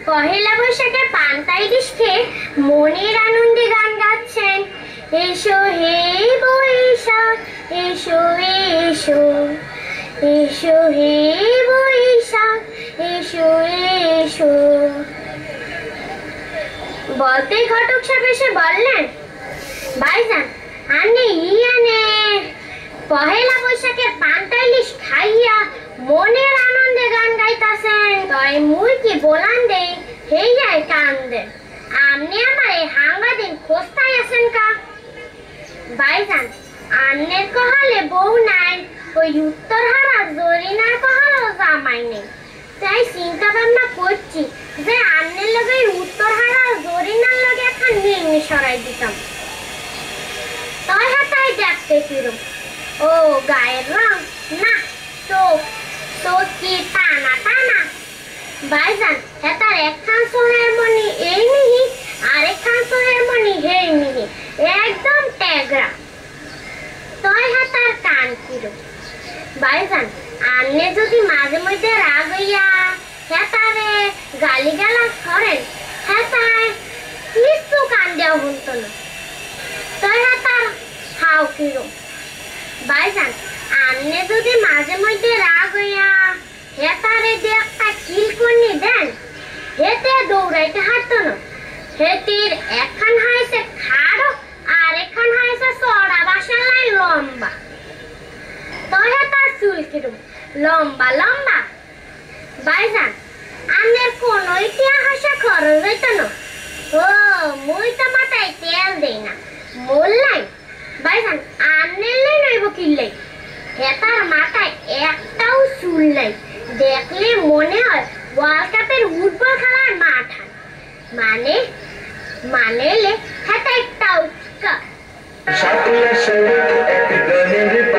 পহেলা বৈশাখে পান্তা ইলিশ খেয়ে মনের আনন্দে গান গাচ্ছেন। এসো হে বৈশাখ এসো এসো, এসো হে বৈশাখ এসো এসো। বলতেই ঘটক সাহেব এসে বললেন, ভাইজান আনে ইয়ানে পহেলা বৈশাখের পান্তা ইলিশ খাইয়া মনের আনন্দে গান গাইতাছেন, তয় মুই কি বলান দেই হেই যায় কান্দে। আমনে আমার এই হাঙ্গা দিন খোস্তাই আছেন কা? ভাইজান আন্নের কহালে বউ নাই, ওই উত্তর হারা জরিনার কহালেও জামাই নেই, তাই চিন্তা ভাবনা করছি যে আন্নের লগে উত্তর হারা জরিনার লগে এখন নিয়ে সরাই দিতাম। তয় হাতাই দেখতে ফিরো, ও গায়ের রং না চোখ, চোখ কি টানা টানা। ভাইজান হেতার একখান সোহের মনি এই মিহি, আরেকখান সোহের মনি হেই মিহি, একদম টেগরা। তয় হাতার কান ফিরো। ভাইজান আন্নে যদি মাঝে মধ্যে রাগ হইয়া হেতারে গালি গালাজ করেন, হেতায় কিছু কান দেওয়া হতো না। তয় হাতার হাও ফিরো। ভাইজান আন্নে যদি মাঝে মধ্যে রাগ হইয়া হেতারে দিয়ে একটা কিলকুনি দেন, হেতে দৌড়াইতে হাঁটতো না। হেতির একখান হয়েছে খাড়ো আর একখান হয়েছে চড়া বাসার লাই লম্বা। তয় হেতার চুল কিরম লম্বা লম্বা। ভাইজান আন্নের কোন ইতিহাসে খরচ হইতো না। ও মুই তো মাথায় তেল দেই না, মোল্লাই। ভাইজান আন্নের লাই নইব কিল্লাই, হেতার মাথায় একটাও চুল নাই, দেখলে মনে হয় ওয়ার্ল্ড কাপের ফুটবল খেলার মাঠ। মানে মানে হেতা একটাও